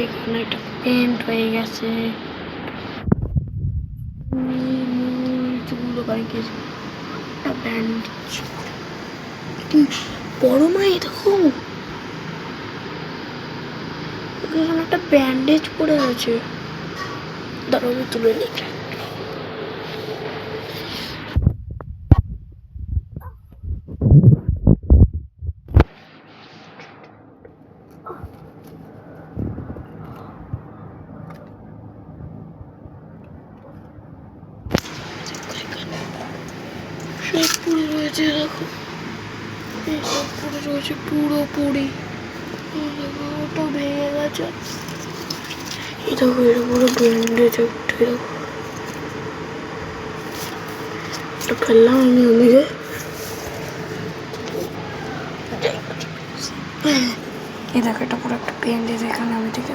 এখানে একটা পেন্ট হয়ে গেছে, চুলগুলো বাড়িয়েছে, একটা ব্যান্ডেজ, বড় মাই দেখো এখানে একটা ব্যান্ডেজ পড়ে আছে, দাঁড়াও আমি তুলে নিই। সব পুড়ে রয়েছে দেখো, সব পুড়ে রয়েছে পুরোপুরি, ওটা ভেঙে গেছে, এই দেখো এটা পুরো ব্যান্ডেজ একটা, দেখো এটা ফেললাম আমি ওদিকে, এই দেখো এটা পুরো একটা ব্যান্ডেজ এখানে আমি থেকে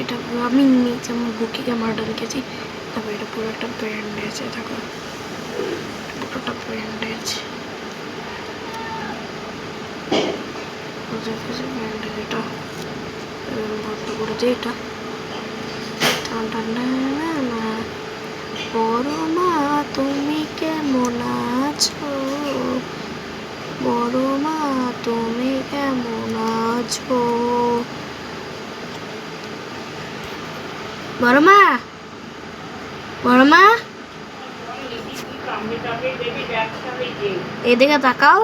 এটা পুরো আমি নিচে আমার বুকে ক্যামেরাটা রেখেছি, তারপর এটা পুরো একটা ব্যান্ডেজ, দেখো পুরোটা ব্যান্ডেজ, ব্যান্ডেজ এটা বন্ধ করে দিই, এটা বড় মা তুমি কেমন আছো, বড় মা তুমি কেমন আছো, বড় মা, বড় মা এদিকে তাকাও,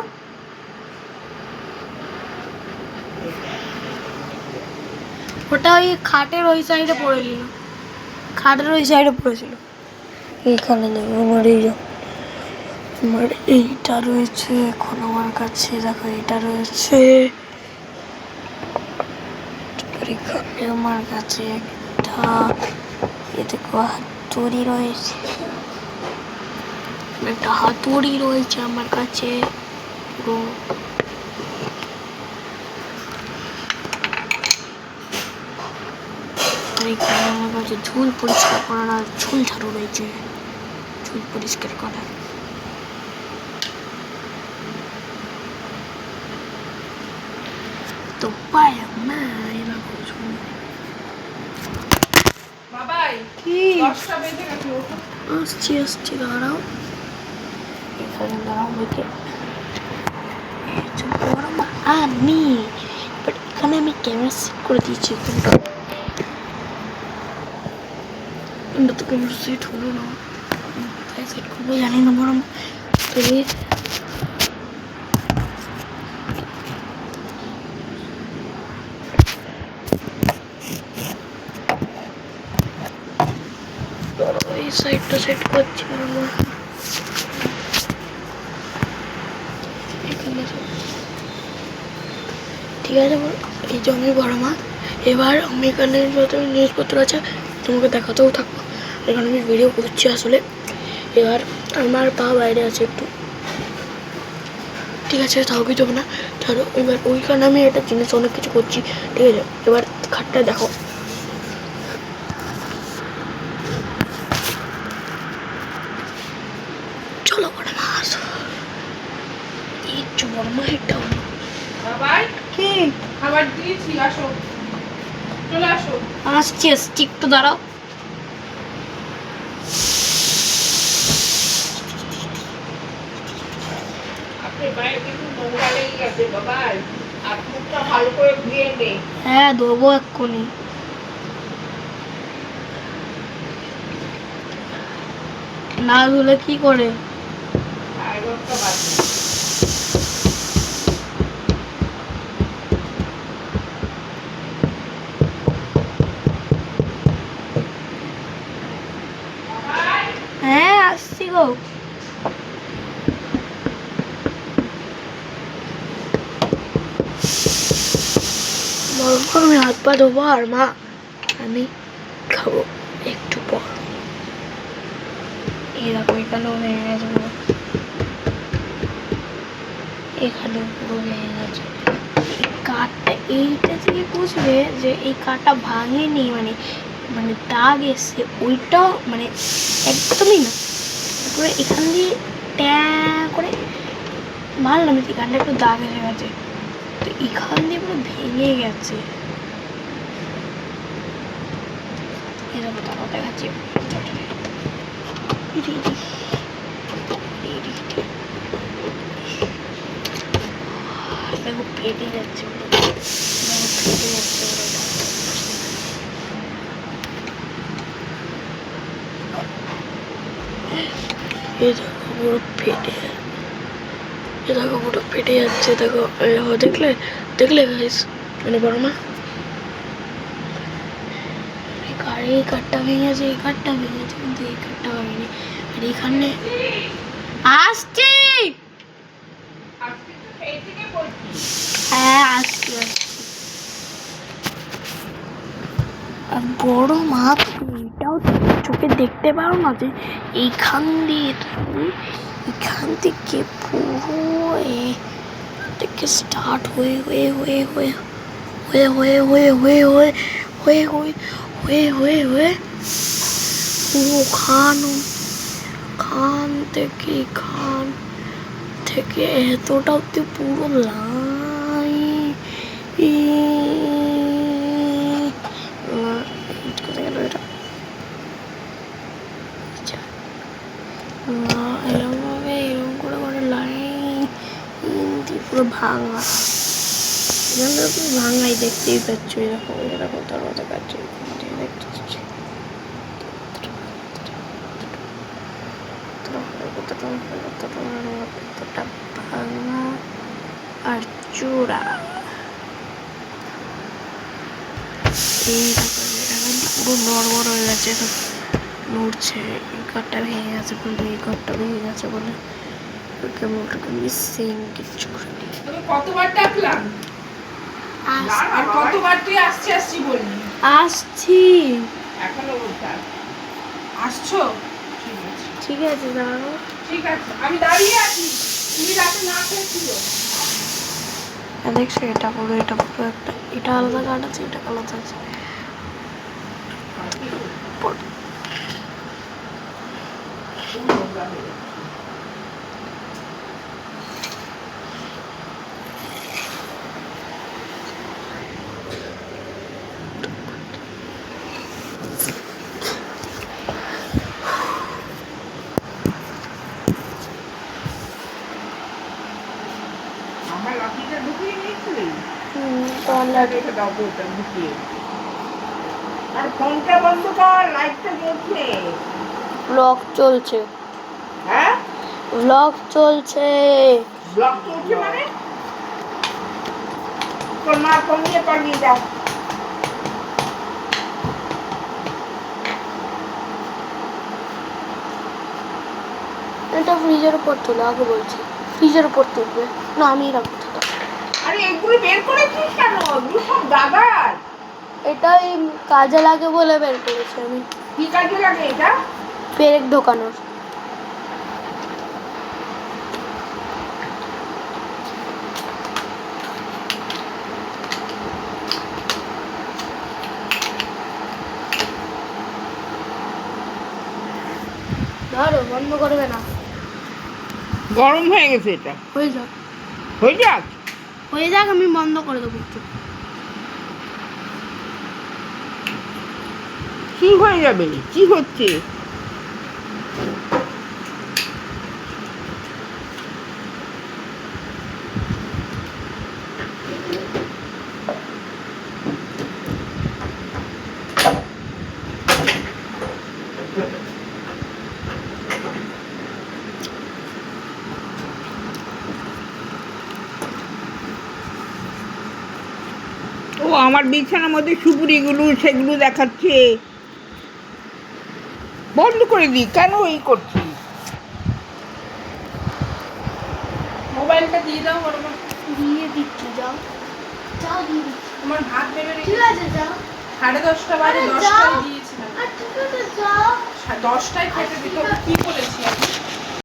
ওটা ওই খাটের ওই সাইডে পড়েছিল, খাটের ওই সাইডে পড়েছিল, এখানে দেখো আমার এইটা রয়েছে এখন আমার কাছে, দেখো এটা রয়েছে, এখানে আমার কাছে একটা দেখো হাতুড়ি রয়েছে, একটা হাতুড়ি রয়েছে আমার কাছে পুরো, এখানে আমার কাছে ঝুল পরিষ্কার করার আর ঝুল ঝাড়ু রয়েছে, ঝুল পরিষ্কার করার, তো পায় মা এরা আসছি দাঁড়াও, এখানে দাঁড়াও দেখে আমি, বাট এখানে আমি ক্যামেরা সেট করে দিয়েছি, এখানটা তো ক্যামেরা সেট হলো না, কোথায় সেট করবো জানি না, বরং তবে এই সাইডটা সেট করছি আমার, ঠিক আছে এই যে আমি বড় মা, এবার আমি এখানে যত জিনিসপত্র আছে তোমাকে দেখাতেও থাকবো, এখানে আমি ভিডিও করছি আসলে, এবার আমার পা বাইরে আছে একটু, ঠিক আছে তাও কিছু হবে না, ধরো এবার ওইখানে আমি একটা জিনিস অনেক কিছু করছি, ঠিক আছে এবার খাটটা দেখো, চলো বড় মা আসো, এই বড় মা এটা কি খাবার দিয়েছি, আসো চলে আসো, আসছি একটু দাঁড়াও, হ্যাঁ দেবো এক্ষুনি, না ধুলে কি করে, হ্যাঁ আসছি গো, আমি হাত পা ধোবো আর মা আমি খাবো একটু পর, এরকম এখানেও ভেঙে গেছে, এখানেও পুরো ভেঙে গেছে, কাঠটা এইটা থেকে বুঝবে যে এই কাঠটা ভাঙেনি, মানে দাগ এসছে, ওইটাও মানে একদমই না, পুরো এখান দিয়ে করে মারলাম, এখানটা একটু দাগ এসে গেছে, তো এখান দিয়ে পুরো ভেঙে গেছে। এরকম তারপর দেখাচ্ছি, দেখো ফেটে যাচ্ছে, ফেটে যাচ্ছে। এই দেখো পুরো ফেটে, দেখো পুরো ফেটে যাচ্ছে। দেখো দেখলে দেখলে গাইস, মানে বড় মা এই কাঠটা ভেঙেছে, এই কাঠটা ভেঙেছে, কিন্তু এই কাঠটা ভাঙেনি। আর এখানে আসছি, হ্যাঁ আসছি। আর বড় মা এটাও চোখে দেখতে পারো না যে এইখান দিয়ে এখান থেকে পুরো থেকে স্টার্ট হয়ে হয়ে হয়ে হয়ে হয়ে হয়ে হয়ে হয়ে হয়ে হয়ে হয়ে হয়ে হয়ে হয়ে পুরো খান থেকে এতটা অব্দি পুরো লাইন। কোথায় গেল এটা? এরকম করে লাইন পুরো ভাঙা, পুরো ভাঙাই দেখতেই পাচ্ছ। এরকম তার মতো পাচ্ছি, দেখতে পাচ্ছি ভাঙা আর চূড়া। পুরো নড়বড় হয়ে গেছে, নড়ছে। এই ঘরটা ভেঙে গেছে বলে, এই ঘরটা ভেঙে গেছে বলে কেমনটাকে মিসিং কিচ্ছু করিনি। কতবার ডাকলাম, আর কতবার তুই আসছি বললি? আসছি, এখনো বলতে আসছো? ঠিক আছে দাঁড়াও, ঠিক আছে আমি দাঁড়িয়ে আছি, তুমি রাতে না খেয়েছিল। দেখছো এটা পুরো একটা, এটা আলাদা কাঠ আছে, এটা আলাদা আছে। আমার লাঠিটা ঢুকিয়ে নিয়েছিলি? আর ফোনটা বন্ধ কর, লাইটটা জ্বলছে। ব্লগ চলছে, হ্যাঁ ব্লগ চলছে। ব্লগ চলছে মানে? তোর মা ফোন দিয়ে পাঠিয়ে দাও। এটা ফ্রিজের উপর তোলে, আগে বলছি ফ্রিজের উপর তুলবে না, আমি রাখবো। আরে এগুলো বের করেছিস কেন? এগুলো সব দাগার। এটা কাজে লাগে বলে বের করেছি আমি। কি কাজে লাগে এটা? পেরেক ঢোকানোর। ধরো, বন্ধ করবে না। গরম হয়ে গেছে, এটা হয়ে যাক, হয়ে যাক, হয়ে যাক, আমি বন্ধ করে দেবো একটু। কি হয়ে যাবে? কি হচ্ছে? ও আমার বিছানার মধ্যে সুপুরিগুলো সেগুলো দেখাচ্ছে। বন্ধ করে দি, কেন এই করছিস? মোবাইলটা দিয়ে দাও। দিয়ে দিচ্ছি, যাও যাও, দিয়ে দিচ্ছি। তোমার ভাত বেড়ে ঠিক আছে, যাও। 10:30 বাজে, 10টায় দিয়েছিলাম। ঠিক আছে, যাও। 10টায় খেতে দিতে কি বলেছি?